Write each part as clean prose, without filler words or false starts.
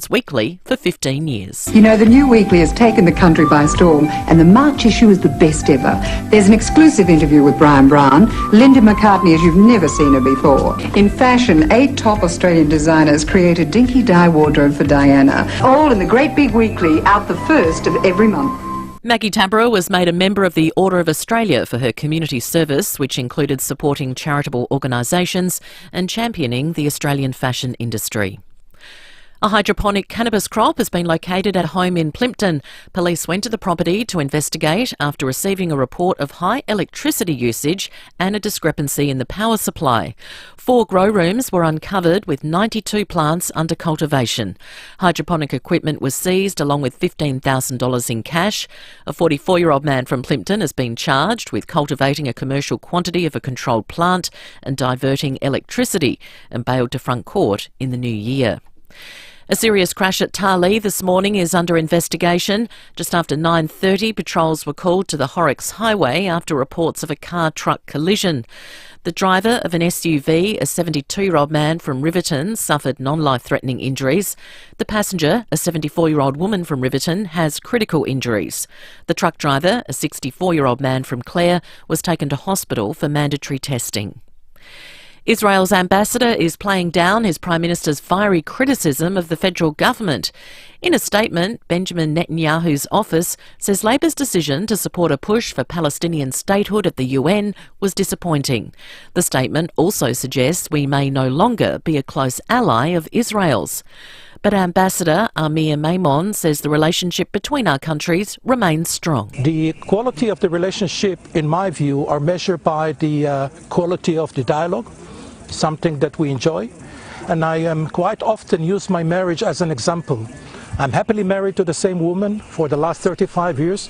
Weekly for 15 years. You know, the new weekly has taken the country by storm, and the March issue is the best ever. There's an exclusive interview with Brian Brown, Linda McCartney as you've never seen her before. In fashion, 8 top Australian designers create a dinky dye wardrobe for Diana, all in the great big weekly, out the first of every month. Maggie Tabberer was made a member of the Order of Australia for her community service, which included supporting charitable organisations and championing the Australian fashion industry. A hydroponic cannabis crop has been located at home in Plympton. Police went to the property to investigate after receiving a report of high electricity usage and a discrepancy in the power supply. 4 grow rooms were uncovered with 92 plants under cultivation. Hydroponic equipment was seized along with $15,000 in cash. A 44-year-old man from Plympton has been charged with cultivating a commercial quantity of a controlled plant and diverting electricity and bailed to front court in the new year. A serious crash at Tarlee this morning is under investigation. Just after 9:30, patrols were called to the Horrocks Highway after reports of a car-truck collision. The driver of an SUV, a 72-year-old man from Riverton, suffered non-life-threatening injuries. The passenger, a 74-year-old woman from Riverton, has critical injuries. The truck driver, a 64-year-old man from Clare, was taken to hospital for mandatory testing. Israel's ambassador is playing down his Prime Minister's fiery criticism of the federal government. In a statement, Benjamin Netanyahu's office says Labor's decision to support a push for Palestinian statehood at the UN was disappointing. The statement also suggests we may no longer be a close ally of Israel's. But Ambassador Amir Maimon says the relationship between our countries remains strong. The quality of the relationship, in my view, are measured by the quality of the dialogue, something that we enjoy. And I quite often use my marriage as an example. I'm happily married to the same woman for the last 35 years,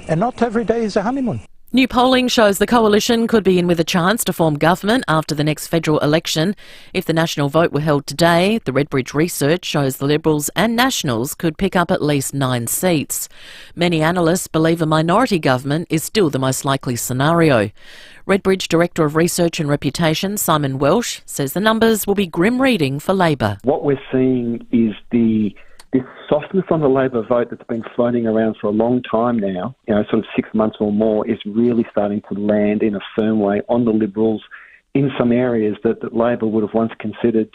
and not every day is a honeymoon. New polling shows the coalition could be in with a chance to form government after the next federal election. If the national vote were held today, the Redbridge research shows the Liberals and Nationals could pick up at least 9 seats. Many analysts believe a minority government is still the most likely scenario. Redbridge Director of Research and Reputation, Simon Welsh, says the numbers will be grim reading for Labor. What we're seeing is this softness on the Labor vote that's been floating around for a long time now, sort of 6 months or more, is really starting to land in a firm way on the Liberals in some areas that Labor would have once considered,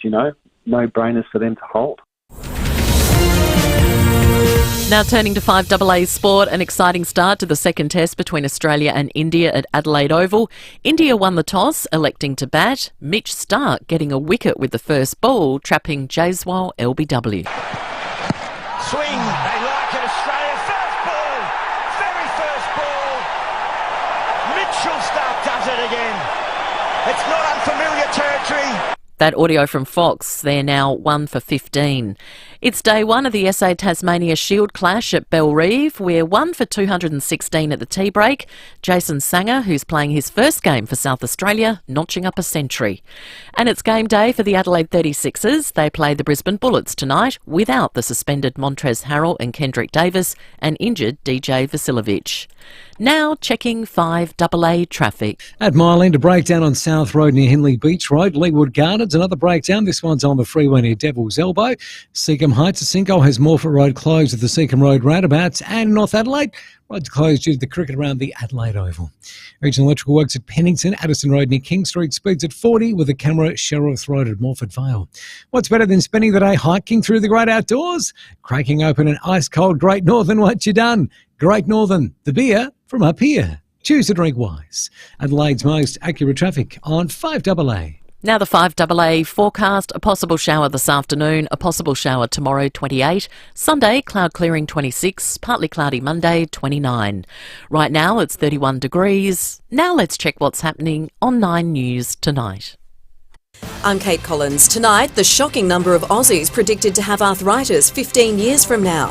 no-brainers for them to hold. Now turning to 5AA sport, an exciting start to the second test between Australia and India at Adelaide Oval. India won the toss, electing to bat. Mitch Starc getting a wicket with the first ball, trapping Jaiswal LBW. Swing, they like it, Australia. First ball, very first ball. Mitchell Starc does it again. It's not unfamiliar territory. That audio from Fox, they're now 1 for 15. It's day 1 of the SA Tasmania Shield clash at Bellerive. We're 1 for 216 at the tea break. Jason Sanger, who's playing his first game for South Australia, notching up a century. And it's game day for the Adelaide 36ers. They play the Brisbane Bullets tonight without the suspended Montrezl Harrell and Kendrick Davis and injured DJ Vasiljevic. Now checking 5AA traffic. At Mile End, a breakdown on South Road near Henley Beach Road. Leewood Gardens, another breakdown. This one's on the freeway near Devil's Elbow. Seacombe Heights, a sinkhole has Morphett Road closed at the Seacombe Road roundabouts, and North Adelaide, roads closed due to the cricket around the Adelaide Oval. Regional Electrical Works at Pennington, Addison Road near King Street, speeds at 40 with a camera Sherworth Road at Morford Vale. What's better than spending the day hiking through the great outdoors? Cracking open an ice-cold Great Northern, what you done? Great Northern, the beer from up here. Choose to drink wise. Adelaide's most accurate traffic on 5AA. Now the 5AA forecast, a possible shower this afternoon, a possible shower tomorrow 28, Sunday cloud clearing 26, partly cloudy Monday 29. Right now it's 31 degrees. Now let's check what's happening on 9 News tonight. I'm Kate Collins. Tonight, the shocking number of Aussies predicted to have arthritis 15 years from now.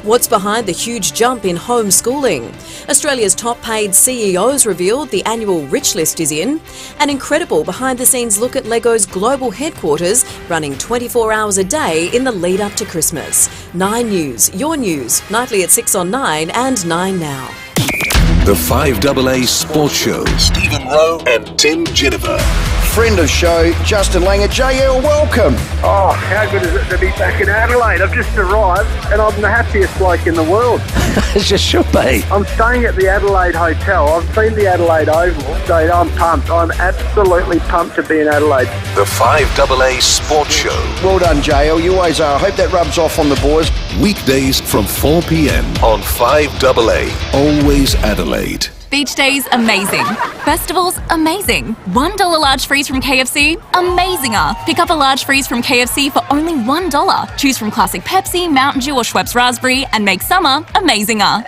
What's behind the huge jump in homeschooling? Australia's top paid CEOs revealed the annual Rich List is in. An incredible behind-the-scenes look at Lego's global headquarters, running 24 hours a day in the lead up to Christmas. 9 News, your news, nightly at 6 on 9 and 9 now. The 5AA Sports Show. Stephen Rowe and Tim Jennifer. friend of show, Justin Langer. JL, welcome. Oh, how good is it to be back in Adelaide? I've just arrived and I'm the happiest bloke in the world. As you should be. I'm staying at the Adelaide Hotel. I've seen the Adelaide Oval, so I'm pumped. I'm absolutely pumped to be in Adelaide. The 5AA Sports Show. Well done, JL. You always are. I hope that rubs off on the boys. Weekdays from 4 p.m. on 5AA. Always Adelaide. Beach days, amazing. Festivals, amazing. $1 large freeze from KFC, amazinger. Pick up a large freeze from KFC for only $1. Choose from classic Pepsi, Mountain Dew or Schweppes Raspberry and make summer amazinger.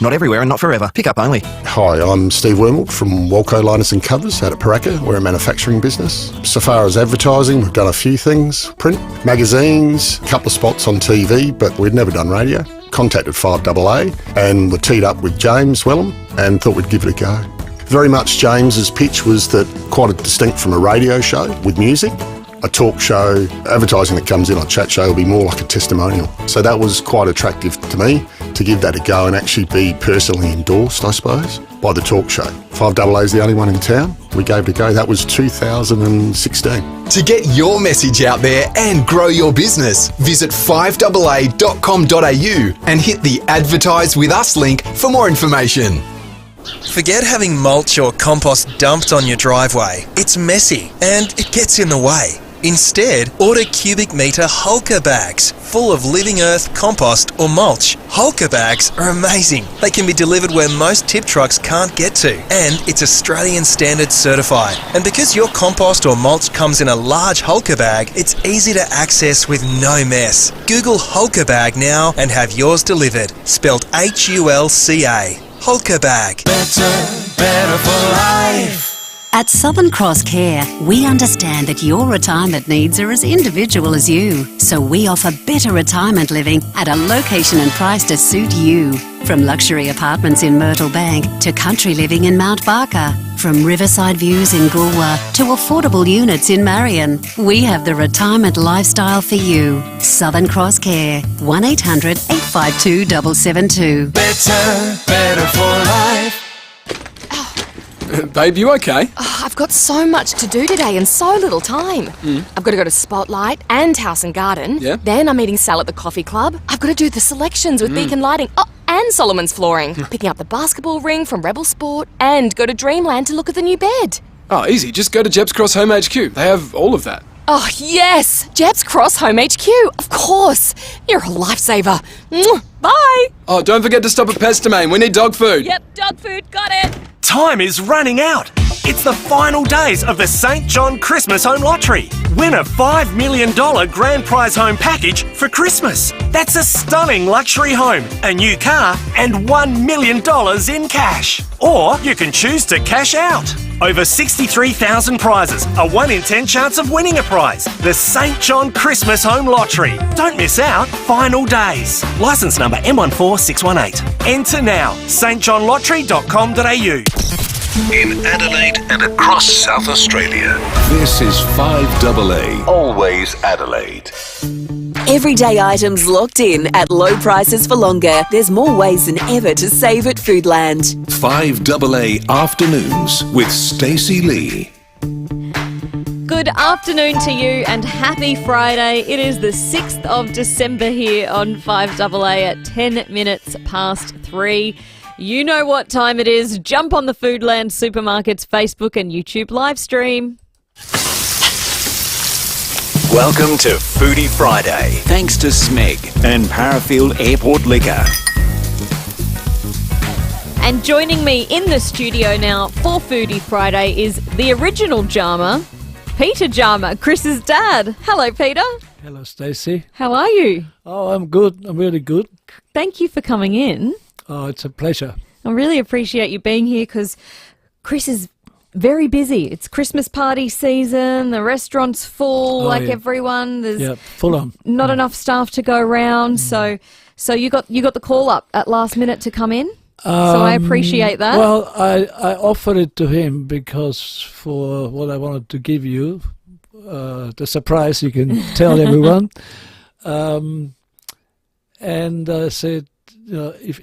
Not everywhere and not forever. Pick up only. Hi, I'm Steve Wormald from Walco Liners and Covers out at Paraka. We're a manufacturing business. So far as advertising, we've done a few things. Print, magazines, a couple of spots on TV, but we'd never done radio. Contacted 5AA and were teed up with James Wellham and thought we'd give it a go. Very much James's pitch was that quite distinct from a radio show with music. A talk show, advertising that comes in on chat show will be more like a testimonial. So that was quite attractive to me to give that a go and actually be personally endorsed, I suppose, by the talk show. 5AA is the only one in town. We gave it a go. That was 2016. To get your message out there and grow your business, visit 5AA.com.au and hit the Advertise With Us link for more information. Forget having mulch or compost dumped on your driveway. It's messy and it gets in the way. Instead, order cubic metre Hulker bags full of living earth, compost or mulch. Hulker bags are amazing. They can be delivered where most tip trucks can't get to, and it's Australian Standard certified. And because your compost or mulch comes in a large Hulker bag, it's easy to access with no mess. Google Hulker bag now and have yours delivered. Spelled Hulca. Hulker bag. Better for life. At Southern Cross Care, we understand that your retirement needs are as individual as you. So we offer better retirement living at a location and price to suit you. From luxury apartments in Myrtle Bank to country living in Mount Barker. From riverside views in Goolwa to affordable units in Marion. We have the retirement lifestyle for you. Southern Cross Care. 1800 852 772. Better for life. Babe, you okay? Oh, I've got so much to do today and so little time. I've got to go to Spotlight and House and Garden. Yeah. Then I'm eating Sal at the coffee club. I've got to do the selections with Beacon Lighting. Oh, and Solomon's Flooring. Picking up the basketball ring from Rebel Sport and go to Dreamland to look at the new bed. Oh, easy. Just go to Jepp's Cross Home HQ. They have all of that. Oh, yes. Jepp's Cross Home HQ. Of course. You're a lifesaver. Bye. Oh, don't forget to stop at Pest Domain. We need dog food. Yep, dog food. Got it. Time is running out. It's the final days of the St. John Christmas Home Lottery. Win a $5 million grand prize home package for Christmas. That's a stunning luxury home, a new car, and $1 million in cash. Or you can choose to cash out. Over 63,000 prizes, a 1 in 10 chance of winning a prize. The St. John Christmas Home Lottery. Don't miss out. Final days. Licence number M14618. Enter now. stjohnlottery.com.au. In Adelaide and across South Australia, this is 5AA. Always Adelaide. Everyday items locked in at low prices for longer. There's more ways than ever to save at Foodland. 5AA Afternoons with Stacey Lee. Good afternoon to you and happy Friday. It is the 6th of December here on 5AA at 10 minutes past 3. You know what time it is. Jump on the Foodland Supermarkets Facebook and YouTube live stream. Welcome to Foodie Friday, thanks to Smeg and Parafield Airport Liquor. And joining me in the studio now for Foodie Friday is the original Jama, Peter Jama, Chris's dad. Hello, Peter. Hello, Stacey. How are you? Oh, I'm good. I'm really good. Thank you for coming in. Oh, it's a pleasure. I really appreciate you being here because Chris is very busy. It's Christmas party season. The restaurant's full, everyone. There's full on. Not enough staff to go around. So you got the call up at last minute to come in. So I appreciate that. Well, I offered it to him because for what I wanted to give you, the surprise you can tell everyone. And I said, if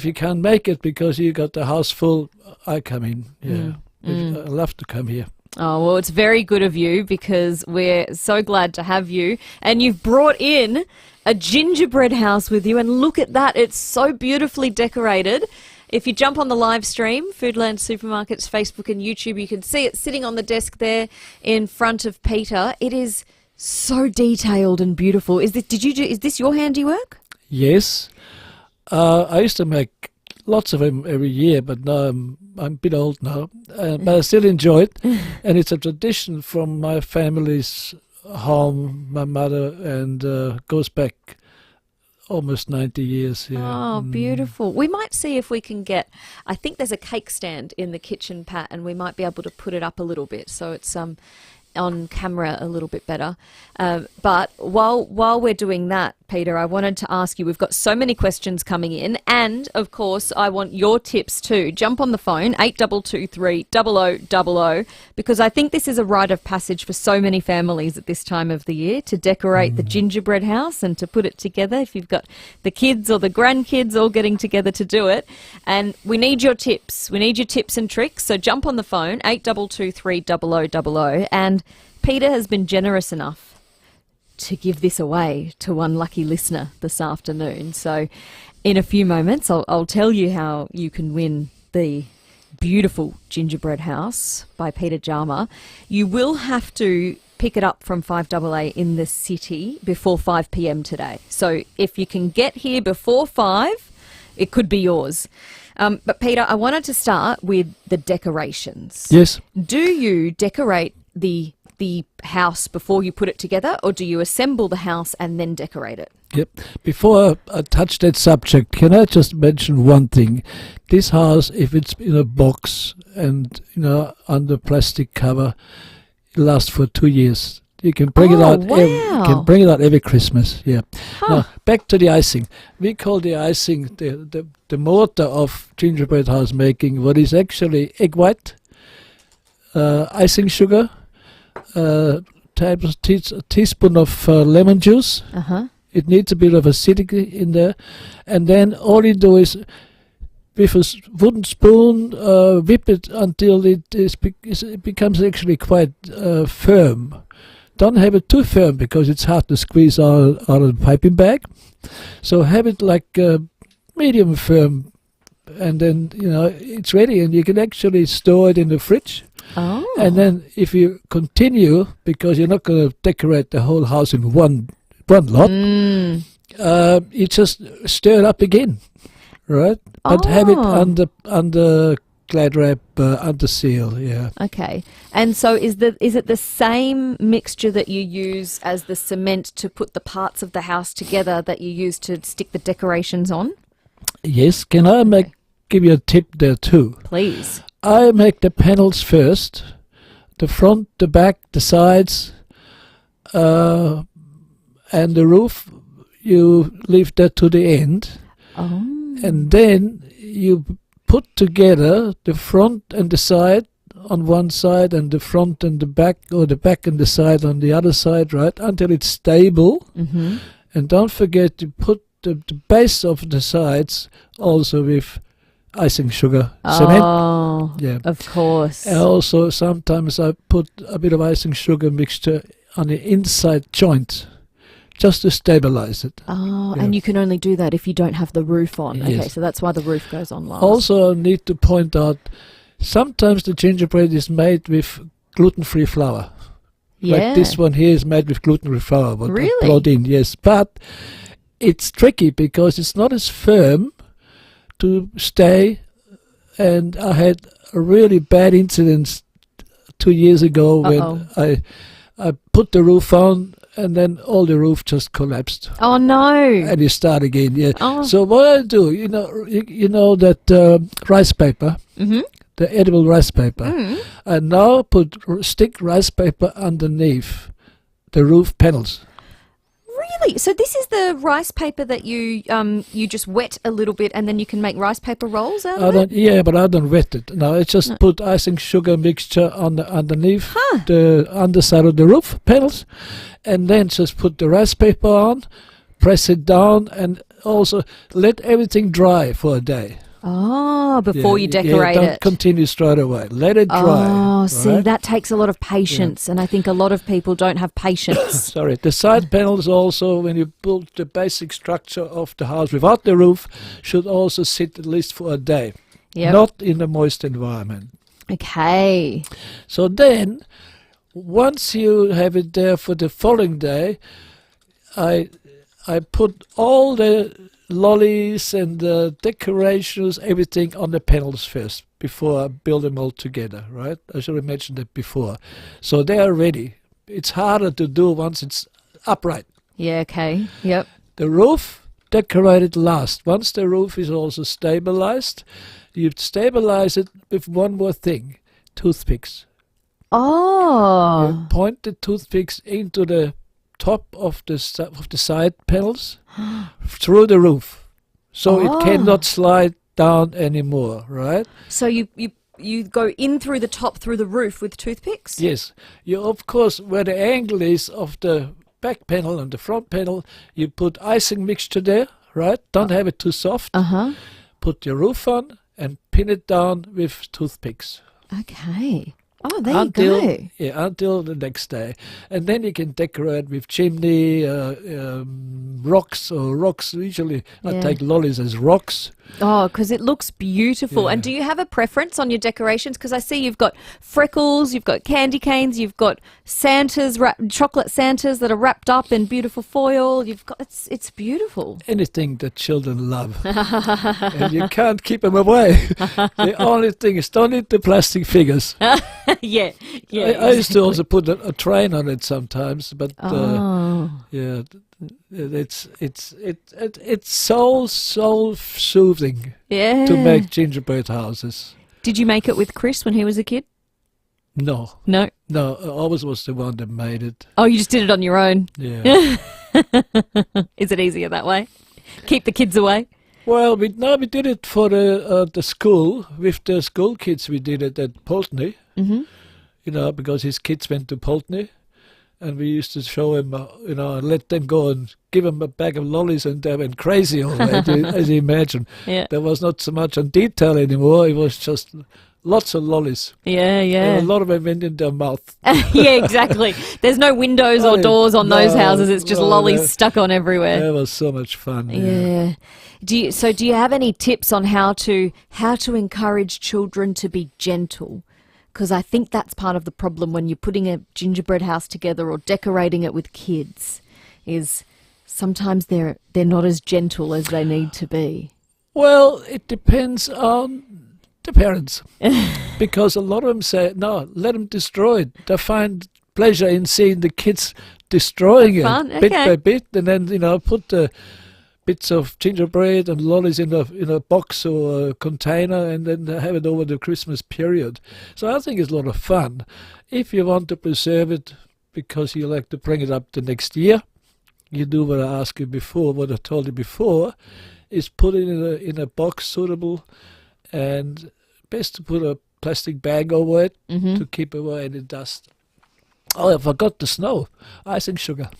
you can't make it because you got the house full, I come in. Yeah, I'd love to come here. Oh, well, it's very good of you because we're so glad to have you. And you've brought in a gingerbread house with you. And look at that. It's so beautifully decorated. If you jump on the live stream, Foodland Supermarkets, Facebook and YouTube, you can see it sitting on the desk there in front of Peter. It is so detailed and beautiful. Is this your handiwork? Yes. I used to make lots of them every year, but now I'm a bit old now. But I still enjoy it. And it's a tradition from my family's home, my mother, and goes back almost 90 years. Yeah. Oh, beautiful. We might see if we can get, I think there's a cake stand in the kitchen, Pat, and we might be able to put it up a little bit so it's on camera a little bit better. But while we're doing that, Peter, I wanted to ask you, we've got so many questions coming in, and of course I want your tips too. Jump on the phone, 8223 0000, because I think this is a rite of passage for so many families at this time of the year to decorate the gingerbread house and to put it together if you've got the kids or the grandkids all getting together to do it. And we need your tips. We need your tips and tricks. So jump on the phone, 8223 0000, and Peter has been generous enough to give this away to one lucky listener this afternoon. So in a few moments, I'll tell you how you can win the beautiful gingerbread house by Peter Jama. You will have to pick it up from 5AA in the city before 5 p.m. today. So if you can get here before 5, it could be yours. But Peter, I wanted to start with the decorations. Yes. Do you decorate the house before you put it together, or do you assemble the house and then decorate it? Yep. Before I touch that subject, can I just mention one thing? This house, if it's in a box and under plastic cover, it lasts for 2 years. You can bring it out. Wow. You can bring it out every Christmas. Yeah. Huh. Now back to the icing. We call the icing the mortar of gingerbread house making. What is actually egg white, icing sugar, a teaspoon of lemon juice. It needs a bit of acidity in there, and then all you do is with a wooden spoon whip it until it becomes actually quite firm. Don't have it too firm because it's hard to squeeze out of the piping bag. So have it like medium firm, and then it's ready, and you can actually store it in the fridge. Oh. And then if you continue, because you're not going to decorate the whole house in one lot, you just stir it up again, right? But have it under glad wrap, under seal, yeah. Okay. And so is it the same mixture that you use as the cement to put the parts of the house together that you use to stick the decorations on? Yes. Can I give you a tip there too? Please. I make the panels first, the front, the back, the sides, and the roof. You leave that to the end. Oh. And then you put together the front and the side on one side and the front and the back, or the back and the side on the other side, right, until it's stable. Mm-hmm. And don't forget to put the base of the sides also with icing sugar cement. Oh, yeah, of course. And also sometimes I put a bit of icing sugar mixture on the inside joint just to stabilize it. Oh, and you can only do that if you don't have the roof on. Yes. Okay, so that's why the roof goes on last. Also, I need to point out, sometimes the gingerbread is made with gluten-free flour. Yeah. Like this one here is made with gluten-free flour. What I Really? brought in, yes. But it's tricky because it's not as firm to stay. And I had a really bad incident 2 years ago when I put the roof on, and then all the roof just collapsed. Oh no! And you start again. Yeah. Oh. So what I do, you know that rice paper, the edible rice paper. I now stick rice paper underneath the roof panels. Really? So this is the rice paper that you just wet a little bit, and then you can make rice paper rolls out of it? Yeah, but I don't wet it. No, I just put icing sugar mixture underneath the underside of the roof panels, and then just put the rice paper on, press it down, and also let everything dry for a day. Oh, before you decorate don't it. continue straight away. Let it dry. Oh, see, right? that takes a lot of patience, and I think a lot of people don't have patience. Sorry, the side panels also, when you build the basic structure of the house without the roof, should also sit at least for a day. Yep. Not in a moist environment. Okay. So then, once you have it there for the following day, I put all the lollies and the decorations, everything on the panels first before I build them all together, right? I should have mentioned that before. So they are ready. It's harder to do once it's upright. Yeah, okay. Yep. The roof, decorated last. Once the roof is also stabilized, you stabilize it with one more thing, toothpicks. Oh. You point the toothpicks into the top of the side panels through the roof, so it cannot slide down anymore, right? So you go in through the top, through the roof with toothpicks? Yes. You, of course, where the angle is of the back panel and the front panel, you put icing mixture there, right? Don't have it too soft. Put your roof on and pin it down with toothpicks. Okay. Oh, there you go. Yeah, until the next day. And then you can decorate with chimney, rocks. Usually I take lollies as rocks. Oh, because it looks beautiful. Yeah. And do you have a preference on your decorations? Because I see you've got freckles, you've got candy canes, you've got Santas, chocolate Santas that are wrapped up in beautiful foil. You've got it's beautiful. Anything that children love. And you can't keep them away. The only thing is, don't eat the plastic figures. Yeah. I used to also put a train on it sometimes, but yeah, it's so soothing. Yeah. To make gingerbread houses. Did you make it with Chris when he was a kid? No. No. No, I always was the one that made it. Oh, you just did it on your own. Yeah. Is it easier that way? Keep the kids away. Well, we did it for the school with the school kids. We did it at Pulteney. Mm-hmm. You know, because his kids went to Pulteney, and we used to show him, and let them go and give them a bag of lollies, and they went crazy all that, as you imagine. Yeah. There was not so much on detail anymore. It was just lots of lollies. Yeah. And a lot of them went in their mouth. Yeah, exactly. There's no windows or doors on those houses. It's just lollies stuck on everywhere. That was so much fun. Yeah. Do you have any tips on how to encourage children to be gentle? Because I think that's part of the problem when you're putting a gingerbread house together or decorating it with kids, is sometimes they're not as gentle as they need to be. Well, it depends on the parents, because a lot of them say, no, let them destroy it. They find pleasure in seeing the kids destroying it bit by bit, and then put the bits of gingerbread and lollies in a box or a container, and then have it over the Christmas period. So I think it's a lot of fun. If you want to preserve it because you like to bring it up the next year, you do what I asked you before, what I told you before, is put it in a box suitable, and best to put a plastic bag over it to keep away any dust. Oh, I forgot the snow. Icing sugar.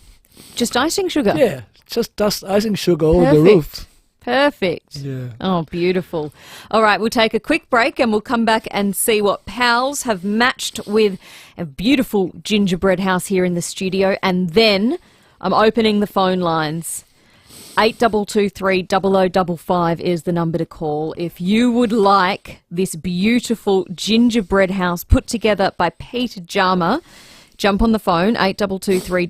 Just icing sugar? Yeah, just dust icing sugar over the roof. Perfect. Yeah. Oh, beautiful. All right, we'll take a quick break and we'll come back and see what pals have matched with a beautiful gingerbread house here in the studio. And then I'm opening the phone lines. 8223 0055 is the number to call if you would like this beautiful gingerbread house put together by Peter Jama. Jump on the phone, 8223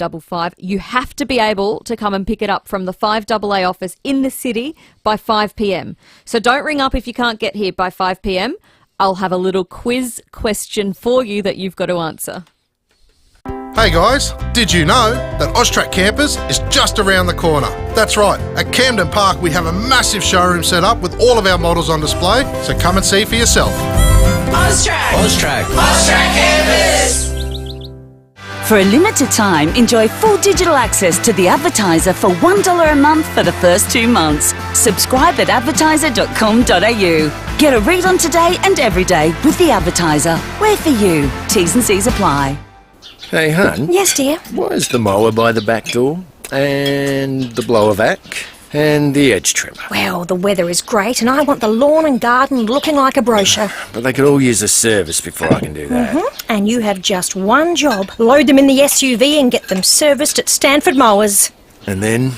0055. You have to be able to come and pick it up from the FIVEAA office in the city by 5 p.m. So don't ring up if you can't get here by 5 p.m. I'll have a little quiz question for you that you've got to answer. Hey guys, did you know that Austrac Campers is just around the corner? That's right, at Camden Park we have a massive showroom set up with all of our models on display, so come and see for yourself. Austrac Campers! For a limited time, enjoy full digital access to The Advertiser for $1 a month for the first 2 months. Subscribe at advertiser.com.au. Get a read on today and every day with The Advertiser. We're for you. T's and C's apply. Hey, hun. Yes, dear? Why is the mower by the back door? And the blower vac? And the edge trimmer. Well, the weather is great and I want the lawn and garden looking like a brochure. But they could all use a service before I can do that. And you have just one job. Load them in the SUV and get them serviced at Stanford Mowers. And then?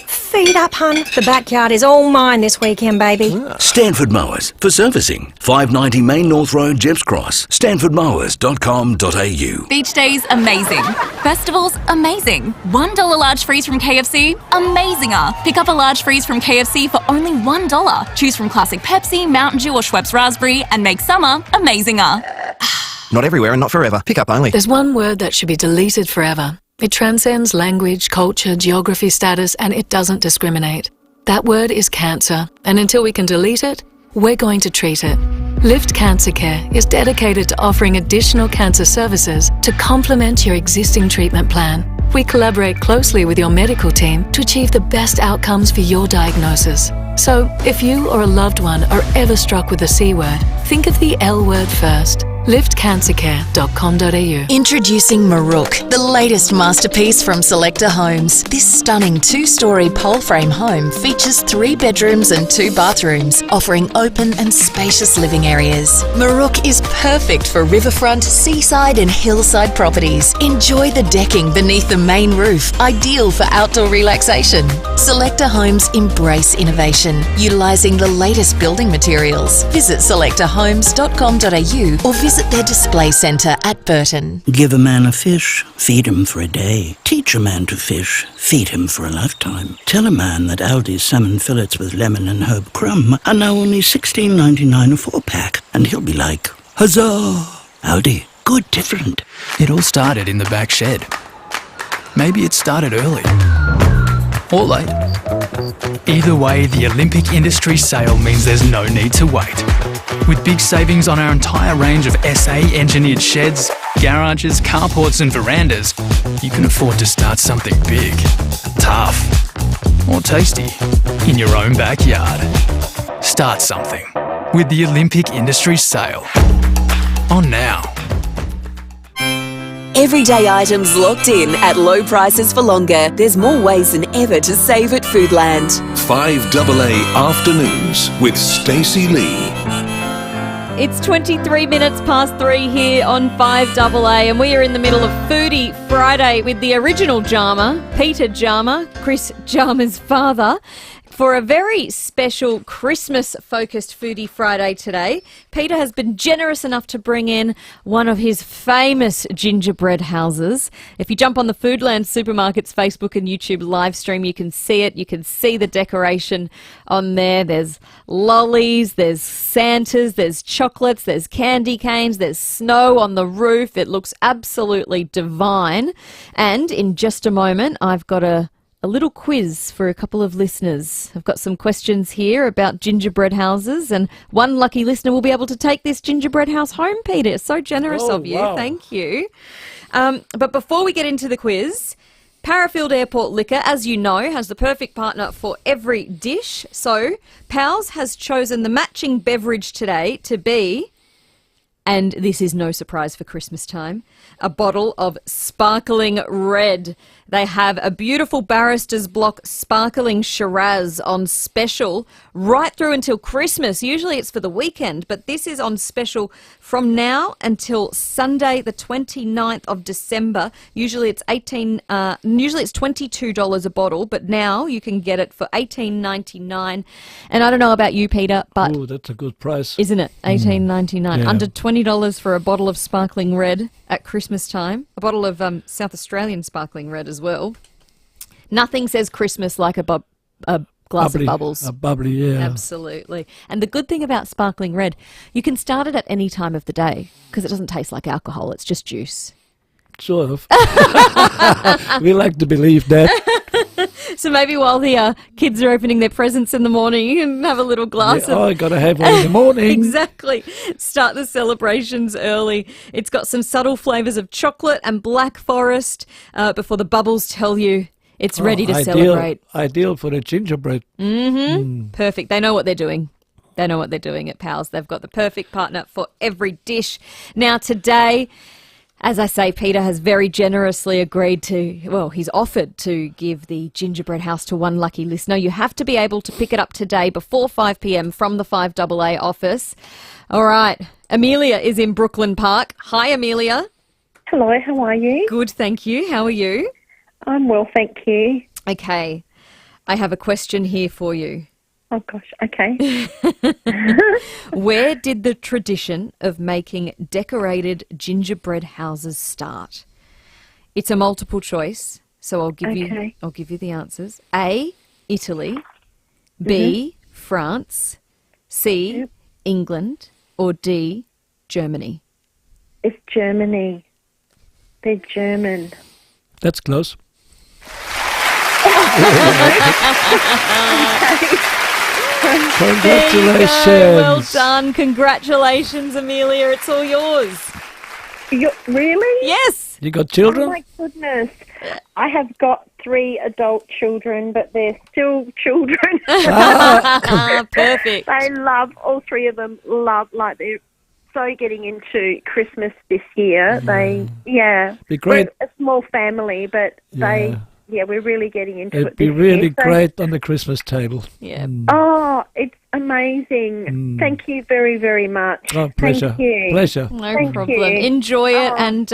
Feed up, hun. The backyard is all mine this weekend, baby. Stanford Mowers for servicing. 590 Main North Road, Jeps Cross. StanfordMowers.com.au. Beach days, amazing. Festivals, amazing. $1 large freeze from KFC, amazinger. Pick up a large freeze from KFC for only $1. Choose from classic Pepsi, Mountain Dew or Schweppes Raspberry and make summer amazinger. Not everywhere and not forever. Pick up only. There's one word that should be deleted forever. It transcends language, culture, geography, status, and it doesn't discriminate. That word is cancer, and until we can delete it, we're going to treat it. Lift Cancer Care is dedicated to offering additional cancer services to complement your existing treatment plan. We collaborate closely with your medical team to achieve the best outcomes for your diagnosis. So, if you or a loved one are ever struck with the C word, think of the L word first. liftcancercare.com.au. Introducing Marook, the latest masterpiece from Selector Homes. This stunning two-storey pole frame home features 3 bedrooms and 2 bathrooms, offering open and spacious living areas. Marook is perfect for riverfront, seaside and hillside properties. Enjoy the decking beneath the main roof, ideal for outdoor relaxation. Selector Homes embrace innovation, utilising the latest building materials. Visit selectorhomes.com.au or visit their display centre at Burton. Give a man a fish, feed him for a day. Teach a man to fish, feed him for a lifetime. Tell a man that Aldi's salmon fillets with lemon and herb crumb are now only $16.99 a 4-pack, and he'll be like, huzzah! Aldi, good different. It all started in the back shed. Maybe it started early. Or late. Either way, the Olympic Industry sale means there's no need to wait. With big savings on our entire range of SA-engineered sheds, garages, carports and verandas, you can afford to start something big, tough, or tasty in your own backyard. Start something with the Olympic Industry sale. On now. Everyday items locked in at low prices for longer. There's more ways than ever to save at Foodland. 5AA Afternoons with Stacey Lee. It's 23 minutes past 3 here on 5AA, and we are in the middle of Foodie Friday with the original Jama, Peter Jama, Chris Jama's father, for a very special Christmas-focused Foodie Friday today. Peter has been generous enough to bring in one of his famous gingerbread houses. If you jump on the Foodland Supermarkets Facebook and YouTube live stream, you can see it. You can see the decoration on there. There's lollies, there's Santas, there's chocolates, there's candy canes, there's snow on the roof. It looks absolutely divine. And in just a moment, I've got a little quiz for a couple of listeners. I've got some questions here about gingerbread houses, and one lucky listener will be able to take this gingerbread house home, Peter. So generous of you. Wow. Thank you. But before we get into the quiz, Parafield Airport Liquor, as you know, has the perfect partner for every dish. So Pals has chosen the matching beverage today to be, and this is no surprise for Christmas time, a bottle of sparkling red. They have a beautiful Barrister's Block sparkling Shiraz on special right through until Christmas. Usually it's for the weekend, but this is on special from now until Sunday, the 29th of December. Usually it's $22 a bottle, but now you can get it for $18.99. And I don't know about you, Peter, but that's a good price, isn't it? $18.99, Yeah. under $20 for a bottle of sparkling red at Christmas time. A bottle of South Australian sparkling red as well. Nothing says Christmas like a glass of bubbles. A bubbly, yeah. Absolutely. And the good thing about sparkling red, you can start it at any time of the day because it doesn't taste like alcohol. It's just juice. Sort of. We like to believe that. So maybe while the kids are opening their presents in the morning, you can have a little glass of... I got to have one in the morning. Exactly. Start the celebrations early. It's got some subtle flavours of chocolate and black forest before the bubbles tell you it's ready to celebrate. Ideal for the gingerbread. Perfect. They know what they're doing. They know what they're doing at Pals. They've got the perfect partner for every dish. Now today... As I say, Peter has very generously agreed to, well, he's offered to give the gingerbread house to one lucky listener. You have to be able to pick it up today before 5 p.m. from the 5AA office. All right, Amelia is in Brooklyn Park. Hi, Amelia. Hello, how are you? Good, thank you. How are you? I'm well, thank you. Okay, I have a question here for you. Oh, gosh, okay. Where did the tradition of making decorated gingerbread houses start? It's a multiple choice, so I'll give you the answers. A, Italy, B, France, C, England, or D, Germany? It's Germany. They're German. That's close. Congratulations. Well done. Congratulations, Amelia. It's all yours. Really? Yes. You got children? Oh, my goodness. I have got 3 adult children, but they're still children. Perfect. They love, all 3 of them love, like they're so getting into Christmas this year. Be great. We're a small family, but we're really getting into it. It'd be really great on the Christmas table. Yeah. Oh, it's amazing. Thank you very, very much. Oh, pleasure. Thank you. Pleasure. No problem. Enjoy it, and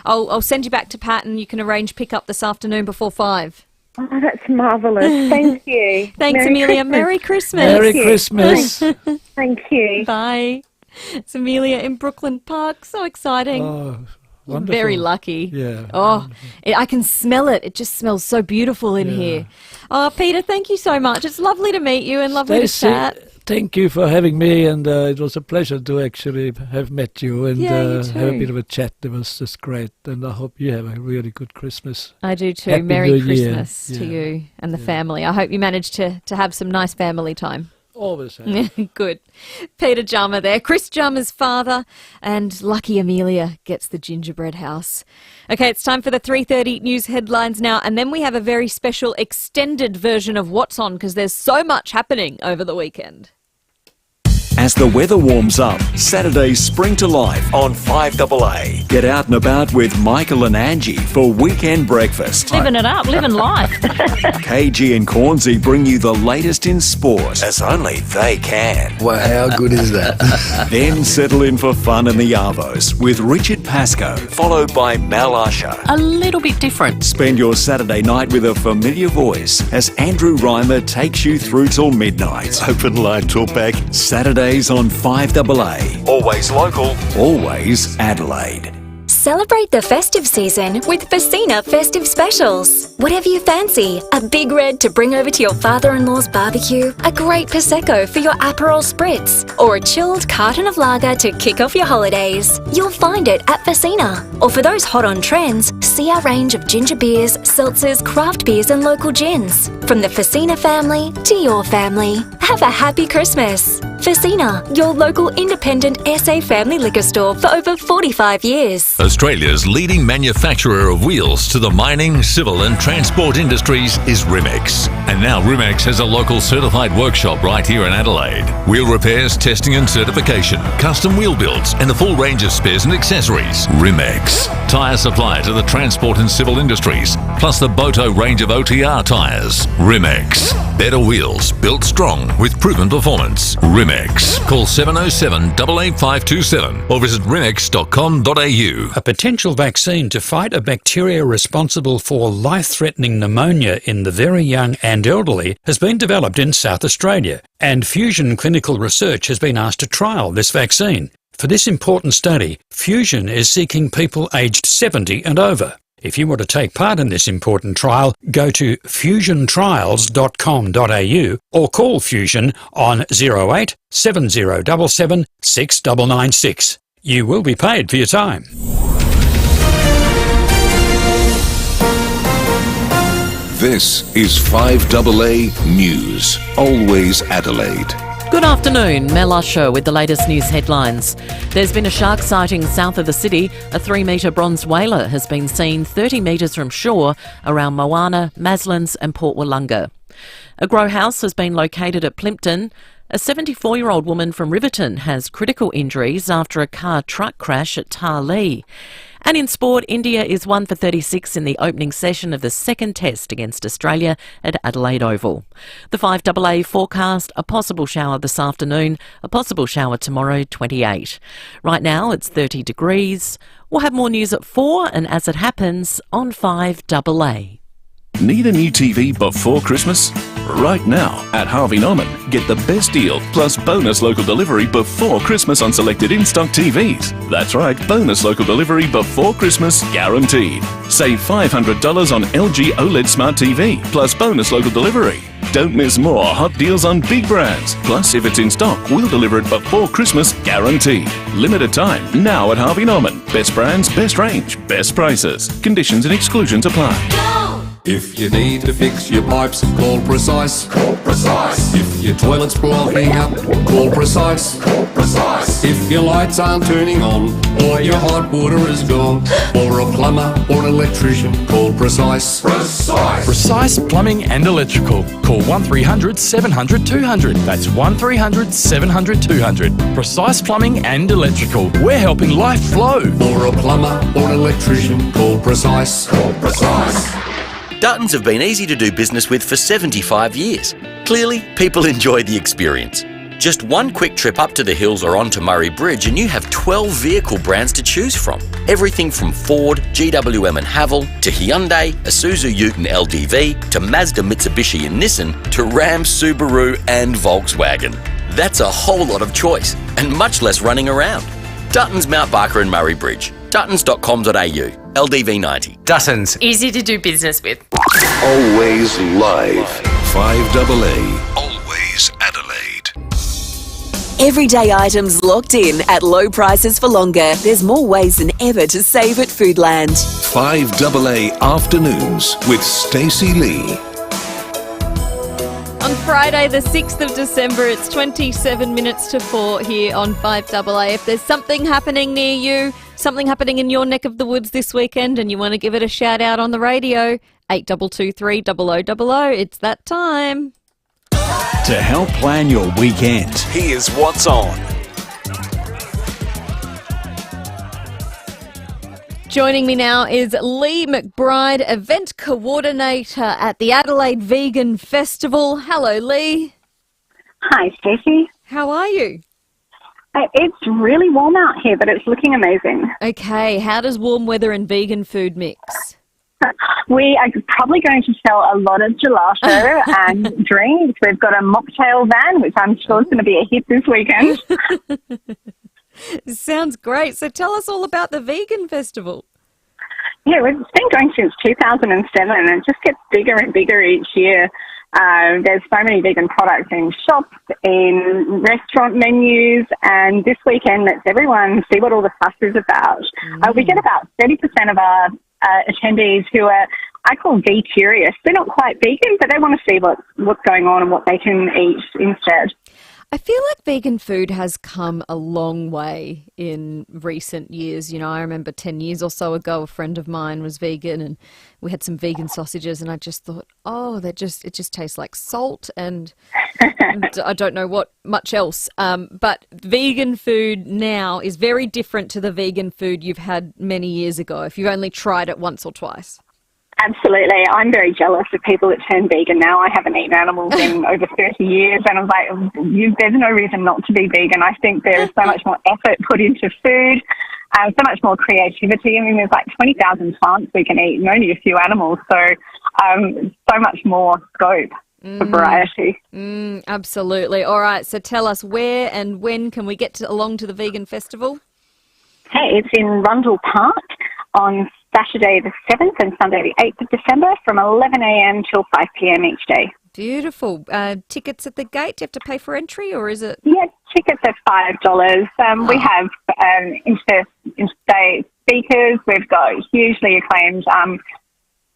I'll send you back to Pat, and you can arrange pick up this afternoon before 5. Oh, that's marvellous. Thank you. Thanks, Merry Amelia. Christmas. Merry Christmas. Merry Christmas. Thank you. Bye. It's Amelia in Brooklyn Park. So exciting. Oh, wonderful. Very lucky. Yeah. Oh, I can smell it. It just smells so beautiful in here. Oh, Peter, thank you so much. It's lovely to meet you and lovely Stacey, to chat. thank you for having me, and it was a pleasure to actually have met you and you have a too. bit of a chat. It was just great, and I hope you have a really good Christmas. I do too. Happy Merry New Year. Christmas to you and the family. I hope you managed to have some nice family time. Always have. Good. Peter Jummer there. Chris Jummer's father, and lucky Amelia gets the gingerbread house. Okay, it's time for the 3:30 news headlines now, and then we have a very special extended version of What's On, because there's so much happening over the weekend. As the weather warms up, Saturdays spring to life on 5AA. Get out and about with Michael and Angie for weekend breakfast. Living it up, living life. KG and Cornsey bring you the latest in sport, as only they can. Well, how good is that? Then settle in for fun in the Arvos with Richard Pascoe, followed by Mel Usher. A little bit different. Spend your Saturday night with a familiar voice as Andrew Reimer takes you through till midnight. Open line talkback. Saturdays on 5AA. Always local, always Adelaide. Celebrate the festive season with FIVEAA Festive Specials. Whatever you fancy, a big red to bring over to your father-in-law's barbecue, a great Prosecco for your Aperol Spritz, or a chilled carton of lager to kick off your holidays. You'll find it at FIVEAA. Or for those hot on trends, see our range of ginger beers, seltzers, craft beers and local gins. From the FIVEAA family to your family. Have a happy Christmas. FIVEAA, your local independent SA family liquor store for over 45 years. Australia's leading manufacturer of wheels to the mining, civil and transport industries is Rimex. And now Rimex has a local certified workshop right here in Adelaide. Wheel repairs, testing and certification, custom wheel builds and a full range of spares and accessories. Rimex. Tyre supplier to the transport and civil industries, plus the Boto range of OTR tyres. Rimex. Better wheels, built strong with proven performance. Rimex. Call 707 88527 or visit rimex.com.au. A potential vaccine to fight a bacteria responsible for life-threatening pneumonia in the very young and elderly has been developed in South Australia, and Fusion Clinical Research has been asked to trial this vaccine. For this important study, Fusion is seeking people aged 70 and over. If you want to take part in this important trial, go to fusiontrials.com.au or call Fusion on 08 7077 6996. You will be paid for your time. This is 5AA News, always Adelaide. Good afternoon, Mel Usher with the latest news headlines. There's been a shark sighting south of the city. A 3-metre bronze whaler has been seen 30 metres from shore around Moana, Maslins and Port Wollonga. A grow house has been located at Plympton. A 74-year-old woman from Riverton has critical injuries after a car-truck crash at Tarlee. And in sport, India is 1 for 36 in the opening session of the second test against Australia at Adelaide Oval. The 5AA forecast: a possible shower this afternoon, a possible shower tomorrow, 28. Right now it's 30 degrees. We'll have more news at 4 and as it happens on 5AA. Need a new TV before Christmas? Right now at Harvey Norman, get the best deal plus bonus local delivery before Christmas on selected in-stock TVs. That's right, bonus local delivery before Christmas guaranteed. Save $500 on LG OLED Smart TV plus bonus local delivery. Don't miss more hot deals on big brands. Plus, if it's in stock, we'll deliver it before Christmas guaranteed. Limited time now at Harvey Norman. Best brands, best range, best prices. Conditions and exclusions apply. If you need to fix your pipes, call Precise. Call Precise. If your toilet's blocking up, call Precise. Call Precise. If your lights aren't turning on, or your hot water is gone, or a plumber or an electrician, call Precise. Precise. Precise Plumbing and Electrical. Call 1300 700 200. That's 1300 700 200. Precise Plumbing and Electrical. We're helping life flow. Or a plumber or an electrician, call Precise. Call Precise. Duttons have been easy to do business with for 75 years. Clearly, people enjoy the experience. Just one quick trip up to the hills or onto Murray Bridge and you have 12 vehicle brands to choose from. Everything from Ford, GWM and Haval, to Hyundai, Isuzu Ute and LDV, to Mazda, Mitsubishi and Nissan, to Ram, Subaru and Volkswagen. That's a whole lot of choice and much less running around. Duttons, Mount Barker and Murray Bridge. Duttons.com.au. LDV 90. Duttons. Easy to do business with. Always live. 5AA. Always Adelaide. Everyday items locked in at low prices for longer. There's more ways than ever to save at Foodland. 5AA Afternoons with Stacey Lee. On Friday, the 6th of December, it's 27 minutes to 4 here on 5AA. If there's something happening near you, something happening in your neck of the woods this weekend and you want to give it a shout out on the radio, 8223 0000. It's that time. To help plan your weekend, here's what's on. Joining me now is Lee McBride, event coordinator at the Adelaide Vegan Festival. Hello, Lee. Hi, Stacey. How are you? It's really warm out here, but it's looking amazing. Okay, how does warm weather and vegan food mix? We are probably going to sell a lot of gelato and drinks. We've got a mocktail van, which I'm sure is going to be a hit this weekend. Sounds great. So tell us all about the Vegan Festival. Yeah, it's been going since 2007 and it just gets bigger and bigger each year. There's so many vegan products in shops, in restaurant menus, and this weekend lets everyone see what all the fuss is about. We get about 30% of our attendees who are, I call V-curious. They're not quite vegan, but they want to see what's going on and what they can eat instead. I feel like vegan food has come a long way in recent years. You know, I remember 10 years or so ago, a friend of mine was vegan and we had some vegan sausages and I just thought, oh, it just tastes like salt and I don't know what much else. But vegan food now is very different to the vegan food you've had many years ago, if you've only tried it once or twice. Absolutely. I'm very jealous of people that turn vegan now. I haven't eaten animals in over 30 years and I'm like, there's no reason not to be vegan. I think there is so much more effort put into food, so much more creativity. I mean, there's like 20,000 plants we can eat and only a few animals, so so much more scope for variety. Absolutely. All right, so tell us where and when can we get along to the Vegan Festival? Hey, it's in Rundle Park on Saturday the 7th and Sunday the 8th of December from 11 a.m. till 5 p.m. each day. Beautiful. Tickets at the gate, do you have to pay for entry or is it? Yeah, tickets are $5. We have interstate speakers. We've got hugely acclaimed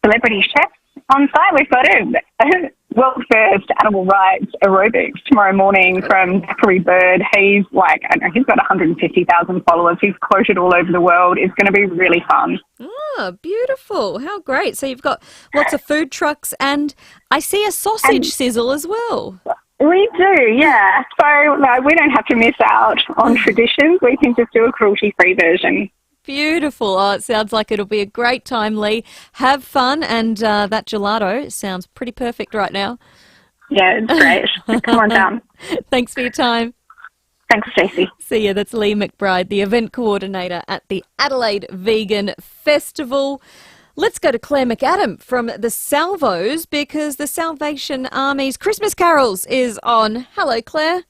celebrity chefs on site. We've got a world first animal rights aerobics tomorrow morning from Zachary Bird. He's like, I don't know, he's got 150,000 followers. He's quoted all over the world. It's going to be really fun. Oh, beautiful. How great. So you've got lots of food trucks and I see a sausage sizzle as well. We We do, yeah. So no, we don't have to miss out on traditions. We can just do a cruelty-free version. Beautiful. Oh, it sounds like it'll be a great time, Lee. Have fun, and that gelato sounds pretty perfect right now. Yeah, it's great. Come on down. Thanks for your time. Thanks, Stacey. See ya. That's Lee McBride, the event coordinator at the Adelaide Vegan Festival. Let's go to Claire McAdam from the Salvos because the Salvation Army's Christmas Carols is on. Hello, Claire.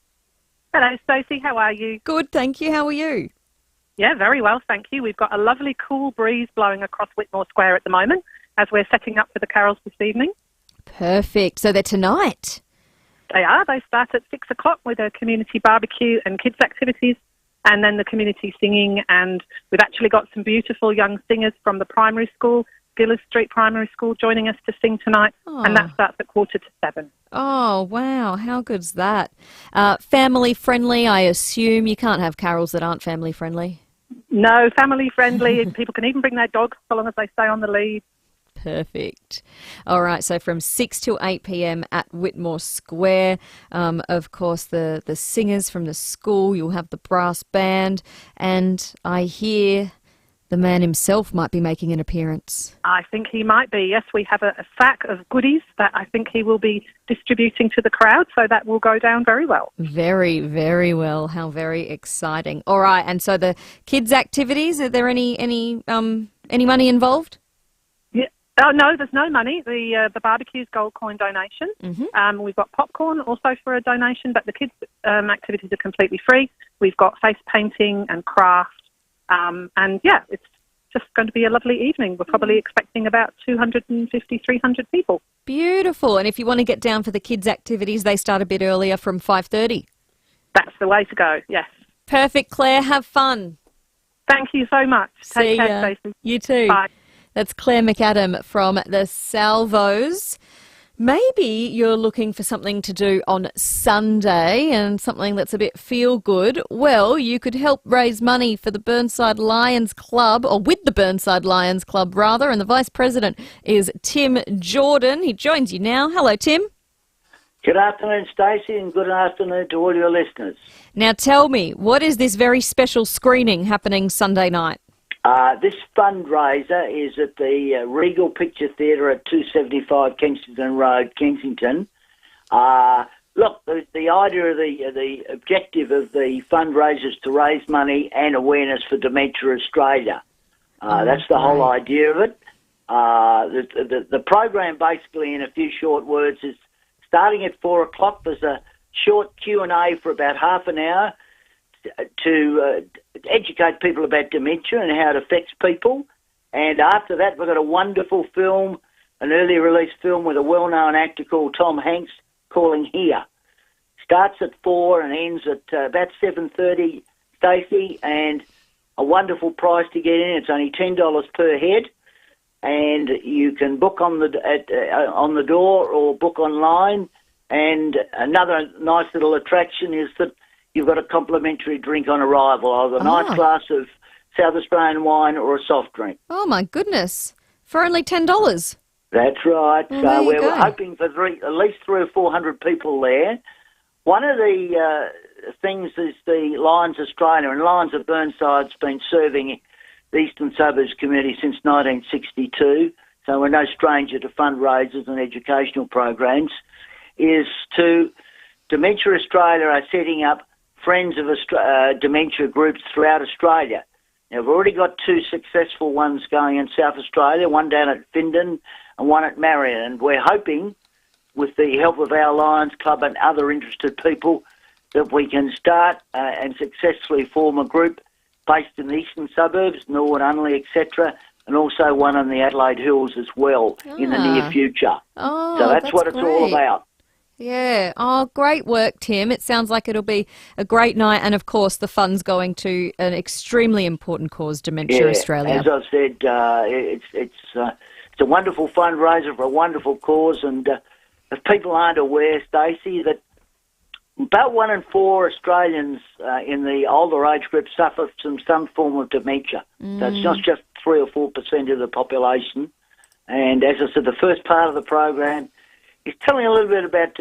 Hello, Stacey. How are you? Good, thank you. How are you? Yeah, very well, thank you. We've got a lovely cool breeze blowing across Whitmore Square at the moment as we're setting up for the carols this evening. Perfect. So they're tonight? They are. They start at 6 o'clock with a community barbecue and kids' activities, and then the community singing. And we've actually got some beautiful young singers from the primary school, Gillis Street Primary School, joining us to sing tonight, and that starts at 6:45. Oh, wow. How good's that? Family friendly, I assume. You can't have carols that aren't family friendly. No, family friendly. People can even bring their dogs so long as they stay on the lead. Perfect. All right, so from 6 till 8 p.m. at Whitmore Square. Of course, the singers from the school, you'll have the brass band, and I hear the man himself might be making an appearance. I think he might be, yes. We have a sack of goodies that I think he will be distributing to the crowd, so that will go down very well. Very, very well. How very exciting. All right, and so the kids' activities, are there any money involved? Yeah. Oh, no, there's no money. The barbecue's gold coin donation. Mm-hmm. We've got popcorn also for a donation, but the kids' activities are completely free. We've got face painting and craft. And yeah, it's just going to be a lovely evening. We're probably expecting about 250, 300 people. Beautiful. And if you want to get down for the kids' activities, they start a bit earlier from 5:30. That's the way to go, yes. Perfect, Claire. Have fun. Thank you so much. Take care, Stacey. You too. Bye. That's Claire McAdam from the Salvos. Maybe you're looking for something to do on Sunday and something that's a bit feel-good. Well, you could help raise money for the Burnside Lions Club, or with the Burnside Lions Club, rather, and the Vice President is Tim Jordan. He joins you now. Hello, Tim. Good afternoon, Stacey, and good afternoon to all your listeners. Now tell me, what is this very special screening happening Sunday night? This fundraiser is at the Regal Picture Theatre at 275 Kensington Road, Kensington. Look, the idea of the objective of the fundraiser is to raise money and awareness for Dementia Australia. That's the whole idea of it. The program, basically, in a few short words, is starting at 4 o'clock. There's a short Q&A for about half an hour to educate people about dementia and how it affects people. And after that, we've got a wonderful film, an early release film with a well-known actor called Tom Hanks, Calling Here. Starts at 4 and ends at about 7:30, Stacey, and a wonderful price to get in. It's only $10 per head, and you can book on the door or book online. And another nice little attraction is that you've got a complimentary drink on arrival, either a nice glass of South Australian wine or a soft drink. Oh, my goodness. For only $10. That's right. Well, So we're hoping for at least 300 or 400 people there. One of the things is the Lions Australia, and Lions of Burnside's been serving the Eastern Suburbs community since 1962, so we're no stranger to fundraisers and educational programs, is to Dementia Australia are setting up Friends of Dementia groups throughout Australia. Now, we've already got 2 successful ones going in South Australia, one down at Findon and one at Marion, and we're hoping, with the help of our Lions Club and other interested people, that we can start and successfully form a group based in the eastern suburbs, Norwood, Unley, etc., and also one in the Adelaide Hills as well in the near future. Oh, so that's what it's all about. Yeah. Oh, great work, Tim. It sounds like it'll be a great night. And, of course, the fund's going to an extremely important cause, Dementia Australia. As I said, it's a wonderful fundraiser for a wonderful cause. And if people aren't aware, Stacey, that about 1 in 4 Australians in the older age group suffer from some form of dementia. So it's not just 3 or 4% of the population. And as I said, the first part of the program is telling a little bit about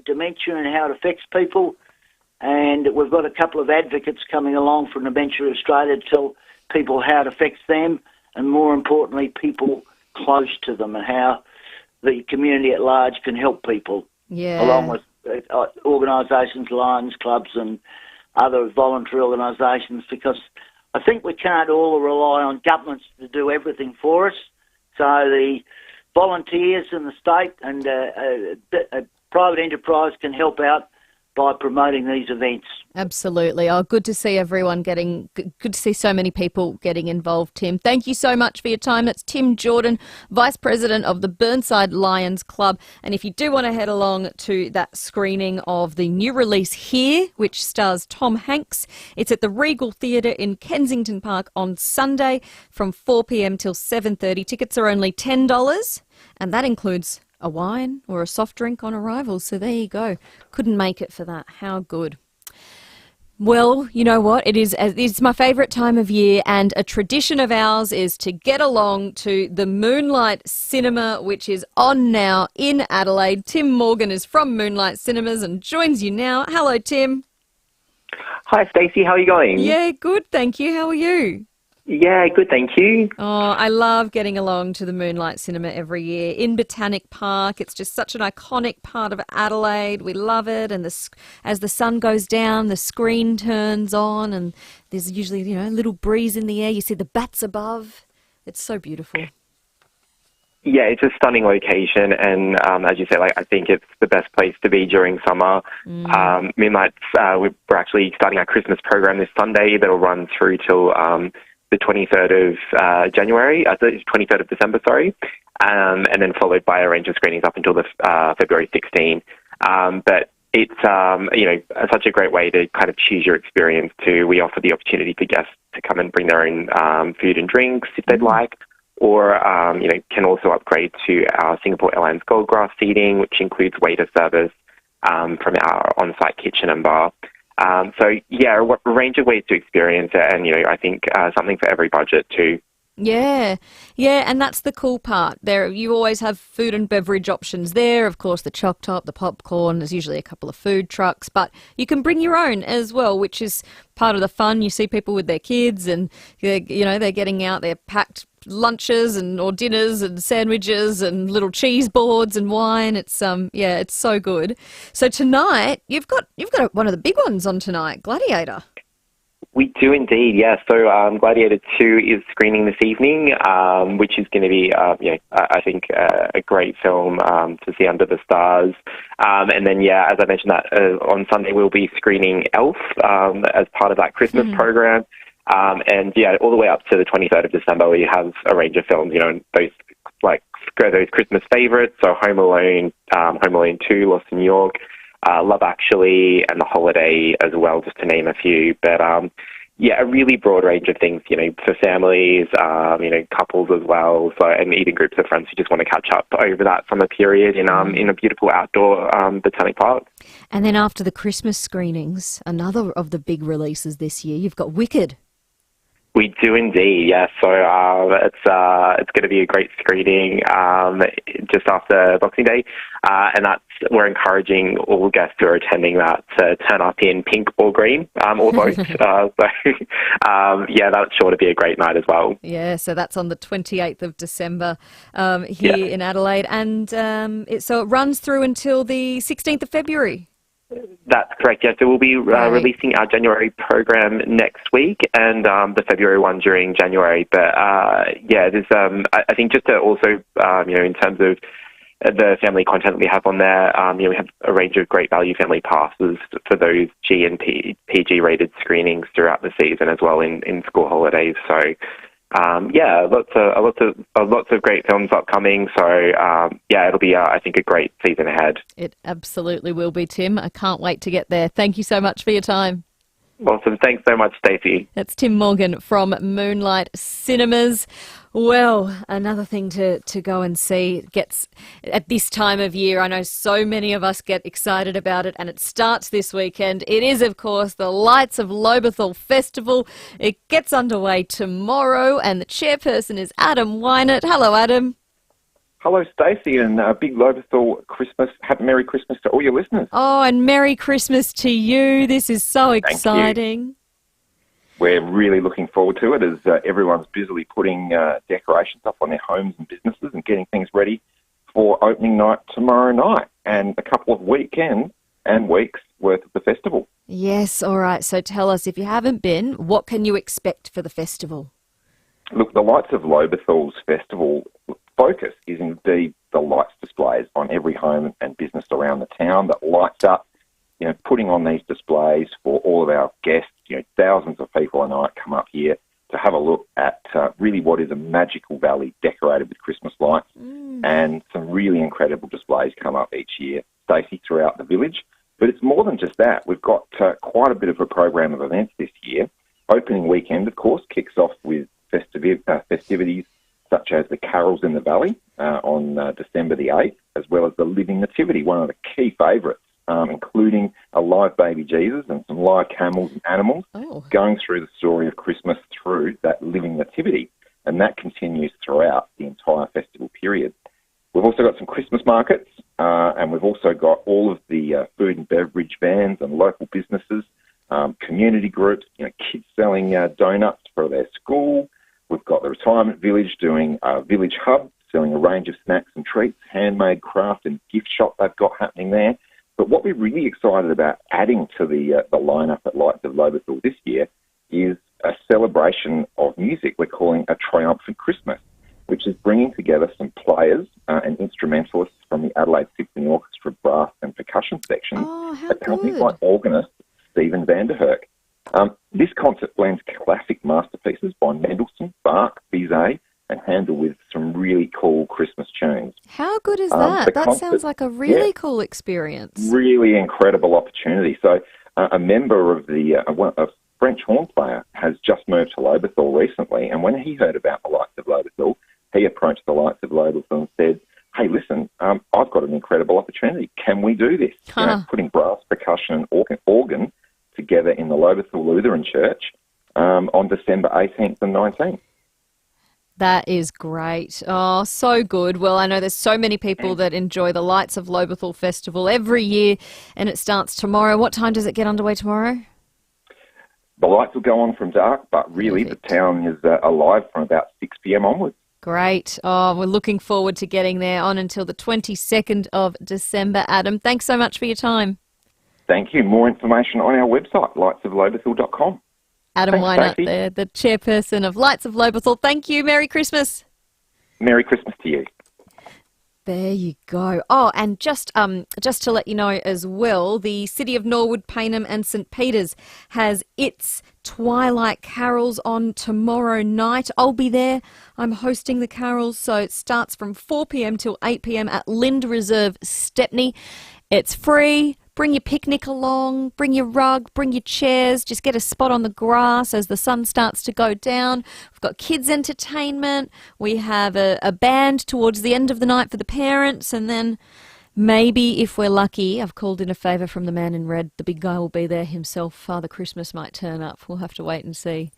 dementia and how it affects people. And we've got a couple of advocates coming along from Dementia Australia to tell people how it affects them, and more importantly, people close to them, and how the community at large can help people. Yeah. Along with organisations, Lions clubs and other voluntary organisations, because I think we can't all rely on governments to do everything for us. So the volunteers in the state and private enterprise can help out by promoting these events. Absolutely. Oh, good to see everyone good to see so many people getting involved, Tim. Thank you so much for your time. That's Tim Jordan, Vice President of the Burnside Lions Club. And if you do want to head along to that screening of the new release Here, which stars Tom Hanks, it's at the Regal Theatre in Kensington Park on Sunday from 4 p.m. till 7:30. Tickets are only $10, and that includes a wine or a soft drink on arrival. So there you go. Couldn't make it for that. How good. Well, you know what? It's my favourite time of year, and a tradition of ours is to get along to the Moonlight Cinema, which is on now in Adelaide. Tim Morgan is from Moonlight Cinemas and joins you now. Hello, Tim. Hi, Stacey. How are you going? Yeah, good, thank you. How are you? Yeah, good, thank you. Oh, I love getting along to the Moonlight Cinema every year in Botanic Park. It's just such an iconic part of Adelaide. We love it. And as the sun goes down, the screen turns on, and there's usually, a little breeze in the air. You see the bats above. It's so beautiful. Yeah, it's a stunning location, and as you say, I think it's the best place to be during summer. Moonlights, we're actually starting our Christmas program this Sunday that'll run through till the 23rd of January, 23rd of December, sorry, and then followed by a range of screenings up until the February 16. But it's such a great way to kind of choose your experience too. We offer the opportunity for guests to come and bring their own food and drinks if they'd like, or can also upgrade to our Singapore Airlines Gold Grass seating, which includes waiter service from our on-site kitchen and bar. So, yeah, a range of ways to experience it, and, I think something for every budget too. Yeah, and that's the cool part. There, you always have food and beverage options there. Of course, the choc top, the popcorn, there's usually a couple of food trucks, but you can bring your own as well, which is part of the fun. You see people with their kids, and, they're getting out their packed lunches or dinners and sandwiches and little cheese boards and wine. It's it's so good. So tonight you've got one of the big ones on tonight, Gladiator. We do indeed, yeah. So Gladiator 2 is screening this evening, which is going to be, I think, a great film to see under the stars. And then, as I mentioned, that on Sunday we'll be screening Elf as part of that Christmas program. And all the way up to the 23rd of December, we have a range of films, those Christmas favourites, so Home Alone 2, Lost in New York, Love Actually, and The Holiday as well, just to name a few. But a really broad range of things, for families, couples as well, so, and even groups of friends who just want to catch up over that summer period in a beautiful outdoor Botanic Park. And then after the Christmas screenings, another of the big releases this year, you've got Wicked. We do indeed, yes. So it's going to be a great screening just after Boxing Day, and we're encouraging all guests who are attending that to turn up in pink or green or both. That's sure to be a great night as well. Yeah, so that's on the 28th of December here in Adelaide, and so it runs through until the 16th of February. That's correct, yeah. So we'll be releasing our January program next week, and the February one during January. But there's I think just to also in terms of the family content we have on there, we have a range of great value family passes for those G and PG rated screenings throughout the season as well in school holidays. So lots of great films upcoming. So it'll be I think a great season ahead. It absolutely will be, Tim. I can't wait to get there. Thank you so much for your time. Awesome. Thanks so much, Stacey. That's Tim Morgan from Moonlight Cinemas. Well, another thing to go and see gets at this time of year. I know so many of us get excited about it, and it starts this weekend. It is, of course, the Lights of Lobethal Festival. It gets underway tomorrow, and the chairperson is Adam Wynett. Hello, Adam. Hello, Stacey, and big Loberthal Christmas. Merry Christmas to all your listeners. Oh, and Merry Christmas to you. This is so exciting. We're really looking forward to it as everyone's busily putting decorations up on their homes and businesses and getting things ready for opening night tomorrow night and a couple of weekends and weeks worth of the festival. Yes, all right. So tell us, if you haven't been, what can you expect for the festival? Look, the Lights of Loberthal's festival focus is indeed the lights displays on every home and business around the town that lights up, putting on these displays for all of our guests. Thousands of people a night come up here to have a look at really what is a magical valley decorated with Christmas lights, and some really incredible displays come up each year, Stacey, throughout the village. But it's more than just that. We've got quite a bit of a program of events this year. Opening weekend, of course, kicks off with festivities such as the Carols in the Valley on December the 8th, as well as the Living Nativity, one of the key favourites, including a live baby Jesus and some live camels and animals going through the story of Christmas through that Living Nativity. And that continues throughout the entire festival period. We've also got some Christmas markets, and we've also got all of the food and beverage vans and local businesses, community groups, kids selling donuts for their school. We've got the retirement village doing a village hub, selling a range of snacks and treats, handmade craft and gift shop they've got happening there. But what we're really excited about adding to the lineup at Lights of Loberthal this year is a celebration of music we're calling a Triumphant Christmas, which is bringing together some players and instrumentalists from the Adelaide Symphony Orchestra brass and percussion sections, accompanied by organist Stephen Vanderherk. This concert blends classic masterpieces by Mendelssohn, Bach, Bizet, and Handel with some really cool Christmas tunes. How good is that? That sounds like a really cool experience. Really incredible opportunity. So a member of a French horn player has just moved to Loberthal recently, and when he heard about the Lights of Loberthal, he approached the Lights of Loberthal and said, hey, listen, I've got an incredible opportunity. Can we do this? Putting brass, percussion and organ together in the Loberthal Lutheran Church on December 18th and 19th. That is great. Oh, so good. Well, I know there's so many people that enjoy the Lights of Loberthal Festival every year, and it starts tomorrow. What time does it get underway tomorrow? The lights will go on from dark, but really the town is alive from about 6 p.m. onwards. Great. Oh, we're looking forward to getting there on until the 22nd of December. Adam, thanks so much for your time. Thank you. More information on our website, lightsofloberthal.com. Adam Wynut there, the chairperson of Lights of Loberthal. Thank you. Merry Christmas. Merry Christmas to you. There you go. Oh, and just to let you know as well, the City of Norwood, Payneham and St Peters has its Twilight Carols on tomorrow night. I'll be there. I'm hosting the carols, so it starts from 4 p.m. till 8 p.m. at Lind Reserve, Stepney. It's free. Bring your picnic along, bring your rug, bring your chairs, just get a spot on the grass as the sun starts to go down. We've got kids' entertainment. We have a band towards the end of the night for the parents, and then maybe, if we're lucky, I've called in a favour from the man in red. The big guy will be there himself. Father Christmas might turn up. We'll have to wait and see,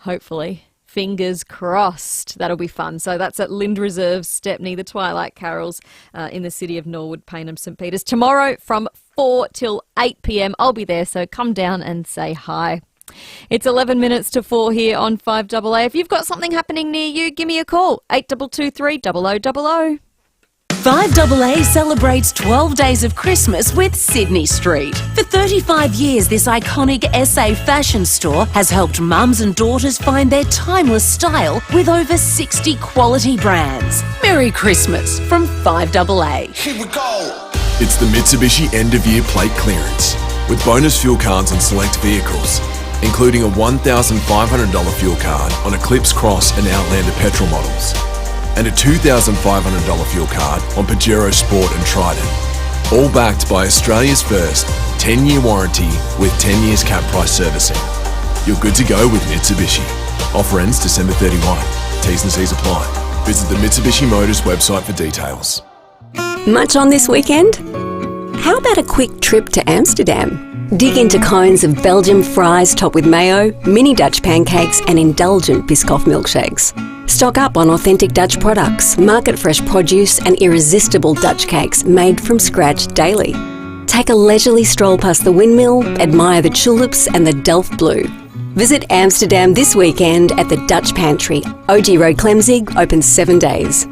hopefully. Fingers crossed. That'll be fun. So that's at Lind Reserve, Stepney, the Twilight Carols in the City of Norwood, Payneham, St Peters. Tomorrow from 4 till 8 p.m. I'll be there, so come down and say hi. It's 11 minutes to 4 here on 5AA. If you've got something happening near you, give me a call, 8223 0000. 5AA celebrates 12 days of Christmas with Sydney Street. For 35 years, this iconic SA fashion store has helped mums and daughters find their timeless style with over 60 quality brands. Merry Christmas from 5AA. Here we go. It's the Mitsubishi end-of-year plate clearance with bonus fuel cards on select vehicles, including a $1,500 fuel card on Eclipse Cross and Outlander petrol models, and a $2,500 fuel card on Pajero Sport and Trident. All backed by Australia's first 10-year warranty with 10 years cap price servicing. You're good to go with Mitsubishi. Offer ends December 31. T's and C's apply. Visit the Mitsubishi Motors website for details. Much on this weekend? How about a quick trip to Amsterdam? Dig into cones of Belgian fries topped with mayo, mini Dutch pancakes and indulgent Biscoff milkshakes. Stock up on authentic Dutch products, market fresh produce and irresistible Dutch cakes made from scratch daily. Take a leisurely stroll past the windmill, admire the tulips and the Delft blue. Visit Amsterdam this weekend at the Dutch Pantry. OG Road Clemzig, open 7 days.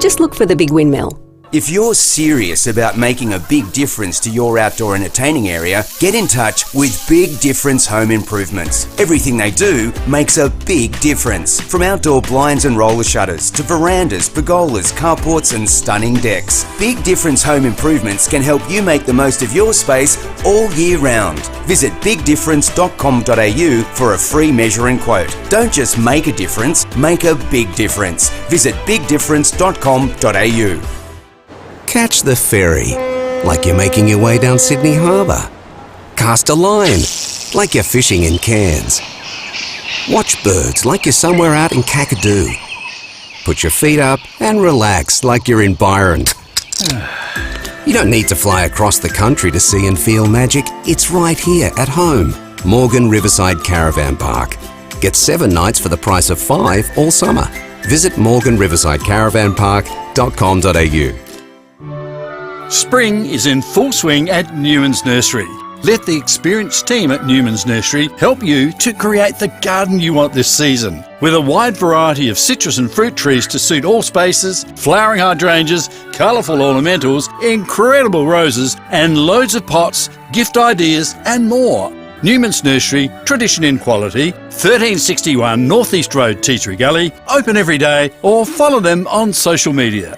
Just look for the big windmill. If you're serious about making a big difference to your outdoor entertaining area, get in touch with Big Difference Home Improvements. Everything they do makes a big difference. From outdoor blinds and roller shutters to verandas, pergolas, carports and stunning decks. Big Difference Home Improvements can help you make the most of your space all year round. Visit bigdifference.com.au for a free measuring quote. Don't just make a difference, make a big difference. Visit bigdifference.com.au. Catch the ferry, like you're making your way down Sydney Harbour. Cast a line, like you're fishing in Cairns. Watch birds, like you're somewhere out in Kakadu. Put your feet up and relax, like you're in Byron. You don't need to fly across the country to see and feel magic. It's right here at home. Morgan Riverside Caravan Park. Get 7 nights for the price of 5 all summer. Visit morganriversidecaravanpark.com.au. Spring is in full swing at Newman's Nursery. Let the experienced team at Newman's Nursery help you to create the garden you want this season. With a wide variety of citrus and fruit trees to suit all spaces, flowering hydrangeas, colourful ornamentals, incredible roses, and loads of pots, gift ideas and more. Newman's Nursery, tradition in quality, 1361 North East Road, Tea Tree Gully, open every day, or follow them on social media.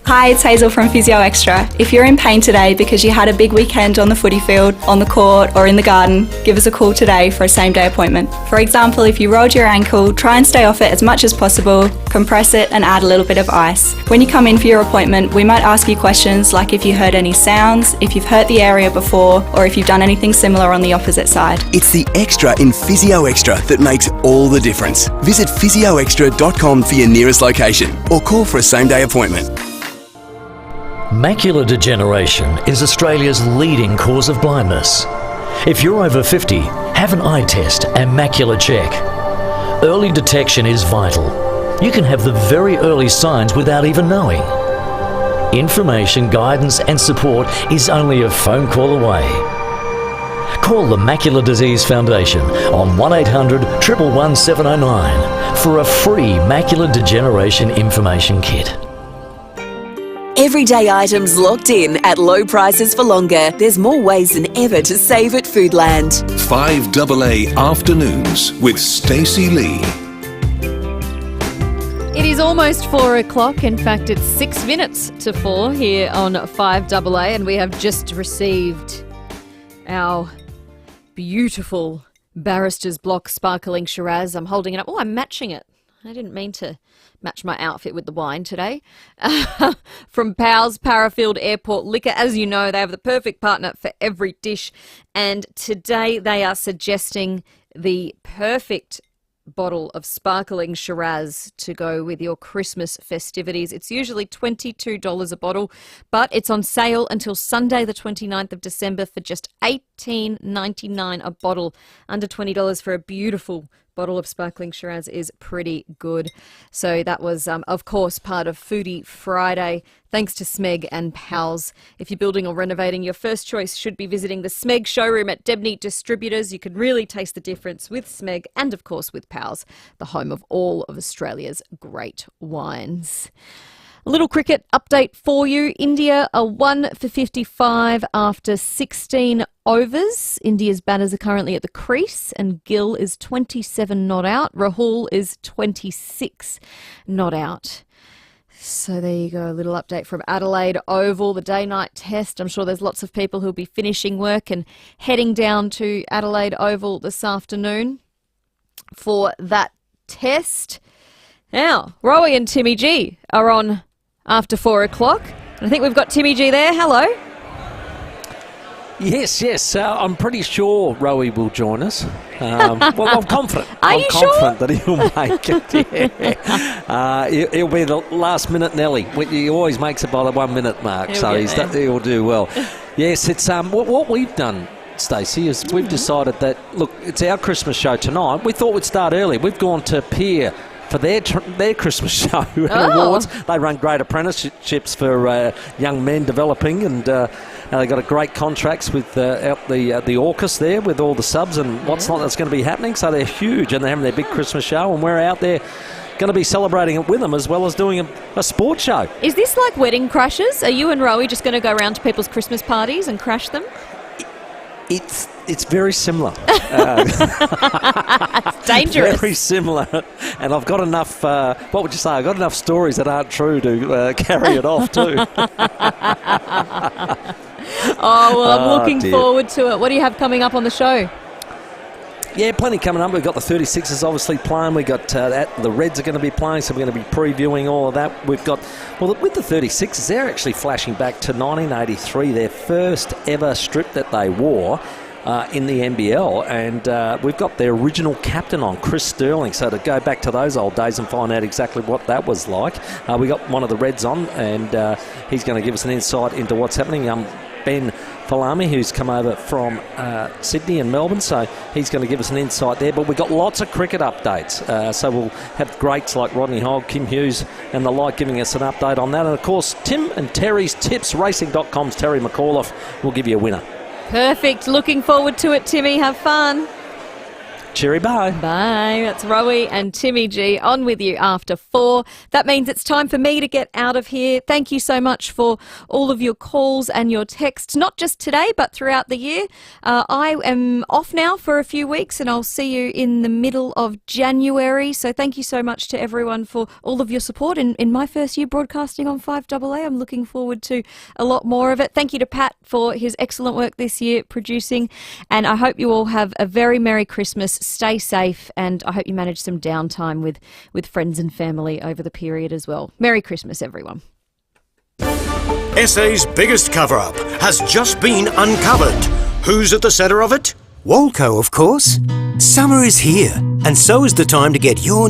Hi, it's Hazel from Physio Extra. If you're in pain today because you had a big weekend on the footy field, on the court or in the garden, give us a call today for a same-day appointment. For example, if you rolled your ankle, try and stay off it as much as possible, compress it and add a little bit of ice. When you come in for your appointment, we might ask you questions like if you heard any sounds, if you've hurt the area before, or if you've done anything similar on the opposite side. It's the extra in Physio Extra that makes all the difference. Visit physioextra.com for your nearest location or call for a same-day appointment. Macular degeneration is Australia's leading cause of blindness. If you're over 50, have an eye test and macular check. Early detection is vital. You can have the very early signs without even knowing. Information, guidance and support is only a phone call away. Call the Macular Disease Foundation on 1800 111 709 for a free macular degeneration information kit. Everyday items locked in at low prices for longer. There's more ways than ever to save at Foodland. 5AA Afternoons with Stacey Lee. It is almost 4 o'clock. In fact, it's 6 minutes to 4 here on 5AA, and we have just received our beautiful Barrister's Block Sparkling Shiraz. I'm holding it up. Oh, I'm matching it. I didn't mean to match my outfit with the wine today. From Powell's Parafield Airport Liquor. As you know, they have the perfect partner for every dish. And today they are suggesting the perfect bottle of sparkling Shiraz to go with your Christmas festivities. It's usually $22 a bottle, but it's on sale until Sunday the 29th of December for just $18.99 a bottle. Under $20 for a beautiful bottle of sparkling Shiraz is pretty good. So that was, of course, part of Foodie Friday. Thanks to Smeg and Pals. If you're building or renovating, your first choice should be visiting the Smeg showroom at Debney Distributors. You can really taste the difference with Smeg and, of course, with Pals, the home of all of Australia's great wines. A little cricket update for you. India are 1 for 55 after 16 overs. India's batters are currently at the crease and Gill is 27 not out. Rahul is 26 not out. So there you go, a little update from Adelaide Oval, the day-night test. I'm sure there's lots of people who'll be finishing work and heading down to Adelaide Oval this afternoon for that test. Now, Rowie and Timmy G are on after 4 o'clock. I think we've got Timmy G there. Hello. Yes. I'm pretty sure Rowie will join us. Well, I'm confident. Are you sure? I'm confident that he'll make it. Yeah. He'll be the last minute Nelly. He always makes it by the 1 minute mark, he'll do well. Yes, it's what we've done, Stacey, is we've decided that, look, it's our Christmas show tonight. We thought we'd start early. We've gone to Pier for their Christmas show and awards. They run great apprenticeships for young men developing, and they got a great contracts with out the AUKUS there with all the subs and what's not that's going to be happening. So they're huge, and they're having their big Christmas show, and we're out there going to be celebrating it with them as well as doing a sports show. Is this like Wedding Crashers? Are you and Rowie just going to go around to people's Christmas parties and crash them? It's very similar. It's dangerous. Very similar. And I've got enough, what would you say, I've got enough stories that aren't true to carry it off too. I'm looking forward to it. What do you have coming up on the show? Yeah, plenty coming up. We've got the 36ers obviously playing. We've got the Reds are going to be playing, so we're going to be previewing all of that. We've got, with the 36ers, they're actually flashing back to 1983, their first ever strip that they wore in the NBL, and we've got their original captain on, Chris Sterling, so to go back to those old days and find out exactly what that was like. We got one of the Reds on, and he's going to give us an insight into what's happening. Ben Falami, who's come over from Sydney and Melbourne, so he's going to give us an insight there. But we've got lots of cricket updates, so we'll have greats like Rodney Hogg, Kim Hughes and the like giving us an update on that. And of course, Tim and Terry's Tips, Racing.com's Terry McAuliffe will give you a winner. Perfect. Looking forward to it, Timmy. Have fun. Cheery bye. Bye. That's Rowie and Timmy G on with you after 4. That means it's time for me to get out of here. Thank you so much for all of your calls and your texts, not just today, but throughout the year. I am off now for a few weeks, and I'll see you in the middle of January. So thank you so much to everyone for all of your support in my first year broadcasting on 5AA. I'm looking forward to a lot more of it. Thank you to Pat for his excellent work this year producing, and I hope you all have a very Merry Christmas. Stay safe, and I hope you manage some downtime with friends and family over the period as well. Merry Christmas, everyone. SA's biggest cover-up has just been uncovered. Who's at the centre of it? Walco, of course. Summer is here, and so is the time to get your